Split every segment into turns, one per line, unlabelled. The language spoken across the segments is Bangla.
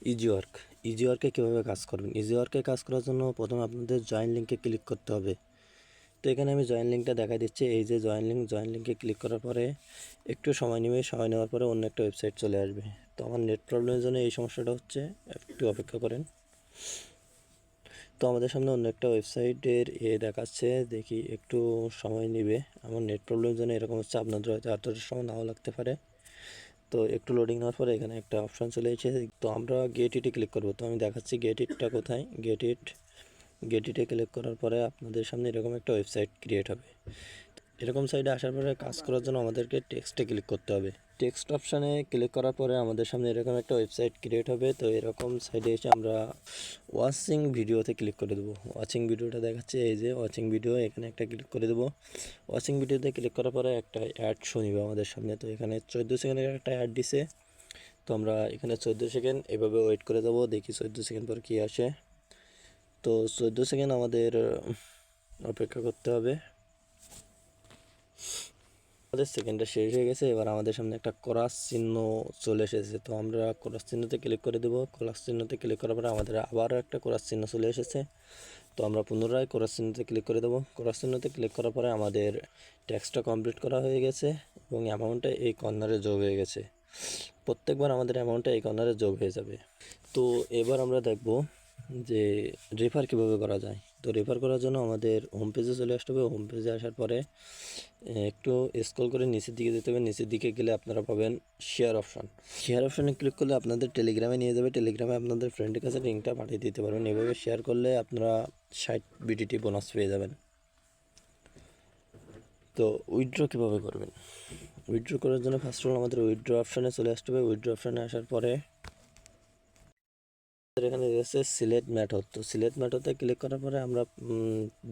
Easy work. ইজি ওয়ার্কে কীভাবে কাজ করবেন? ইজি ওয়ার্কে কাজ করার জন্য প্রথমে আপনাদের জয়েন লিঙ্কে ক্লিক করতে হবে। তো এখানে আমি জয়েন লিঙ্কটা দেখা দিচ্ছি, এই যে জয়েন লিঙ্কে ক্লিক করার পরে একটু সময় নেবে, সময় নেওয়ার পরে অন্য একটা ওয়েবসাইট চলে আসবে। তো আমার নেট প্রবলেমের জন্য এই সমস্যাটা হচ্ছে, একটু অপেক্ষা করেন। তো আমাদের সামনে অন্য একটা ওয়েবসাইটের দেখাচ্ছে, দেখি একটু সময় নেবে। আমার নেট প্রবলেমের জন্য এরকম হচ্ছে, আপনাদের হয়তো এতটা সময় নাও লাগতে পারে। তো একটু লোডিং নেওয়ার পরে এখানে একটা অপশান চলে এসেছে, তো আমরা গেট ইটে ক্লিক করব। তো আমি দেখাচ্ছি গেট ইটটা কোথায়। গেট ইটে ক্লিক করার পরে আপনাদের সামনে এরকম একটা ওয়েবসাইট ক্রিয়েট হবে। এরকম সাইডে আসার পরে কাজ করার জন্য আমাদেরকে টেক্সটে ক্লিক করতে হবে। টেক্সট অপশানে ক্লিক করার পরে আমাদের সামনে এরকম একটা ওয়েবসাইট ক্রিয়েট হবে। তো এরকম সাইডে এসে আমরা ওয়াচিং ভিডিওতে ক্লিক করে দেবো। ওয়াচিং ভিডিওটা দেখাচ্ছে, এই যে ওয়াচিং ভিডিও, এখানে একটা ক্লিক করে দেবো। ওয়াচিং ভিডিওতে ক্লিক করার পরে একটা অ্যাড শো নিবে আমাদের সামনে। তো এখানে 14 সেকেন্ডের একটা অ্যাড দিছে। তো আমরা এখানে 14 সেকেন্ড এভাবে ওয়েট করে দেবো, দেখি 14 সেকেন্ড পর কী আসে। তো 14 সেকেন্ড আমাদের অপেক্ষা করতে হবে। আমাদের সেকেন্ডটা শেষ হয়ে গেছে, এবার আমাদের সামনে একটা ক্রস চিহ্ন চলে এসেছে। তো আমরা ক্রস চিহ্নতে ক্লিক করে দেবো। ক্রস চিহ্নতে ক্লিক করার পরে আমাদের আবারও একটা ক্রস চিহ্ন চলে এসেছে। তো আমরা পুনরায় ক্রস চিহ্নতে ক্লিক করে দেবো। ক্রস চিহ্নতে ক্লিক করার পরে আমাদের ট্যাক্সটা কমপ্লিট করা হয়ে গেছে এবং অ্যামাউন্টটা এই কর্নারে যোগ হয়ে গেছে। প্রত্যেকবার আমাদের অ্যামাউন্টটা এই কর্নারে যোগ হয়ে যাবে। তো এবার আমরা দেখব যে রেফার কীভাবে করা যায়। তো রেফার করার জন্য আমাদের হোম পেজে চলে আসতে হবে। হোম পেজে আসার পরে একটু স্ক্রল করে নিচের দিকে যেতে হবে। নিচের দিকে গেলে আপনারা পাবেন শেয়ার অপশান। শেয়ার অপশানে ক্লিক করলে আপনাদের টেলিগ্রামে নিয়ে যাবে। টেলিগ্রামে আপনাদের ফ্রেন্ডের কাছে লিঙ্কটা পাঠিয়ে দিতে পারবেন। এভাবে শেয়ার করলে আপনারা 60 বিডিটি বোনাস পেয়ে যাবেন। তো উইথড্র কীভাবে করবেন? উইথড্র করার জন্য ফার্স্ট অফ অল আমাদের উইথড্র অপশানে চলে আসতে হবে। উইথড্র অপশানে আসার পরে এখানে রয়েছে সিলেক্ট মেথড। তো সিলেক্ট মেথডে ক্লিক করার পরে আমরা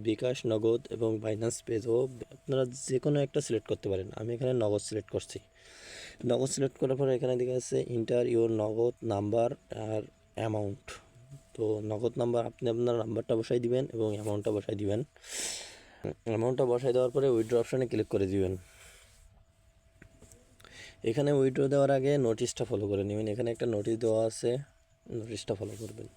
বিকাশ, নগদ এবং বাইন্যান্স পেজও আপনারা যে কোনো একটা সিলেক্ট করতে পারেন। আমি এখানে নগদ সিলেক্ট করছি। নগদ সিলেক্ট করার পরে এখানে দেখা যাচ্ছে ইন্টার ইওর নগদ নাম্বার আর অ্যামাউন্ট। তো নগদ নাম্বার আপনি আপনার নাম্বারটা বসাই দিবেন এবং অ্যামাউন্টটা বসাই দিবেন। অ্যামাউন্টটা বসাই দেওয়ার পরে উইথড্র অপশানে ক্লিক করে দিবেন। এখানে উইথড্র দেওয়ার আগে নোটিশটা ফলো করে নেবেন। এখানে একটা নোটিশ দেওয়া আছে, নোটিশটা ফলো করবেন।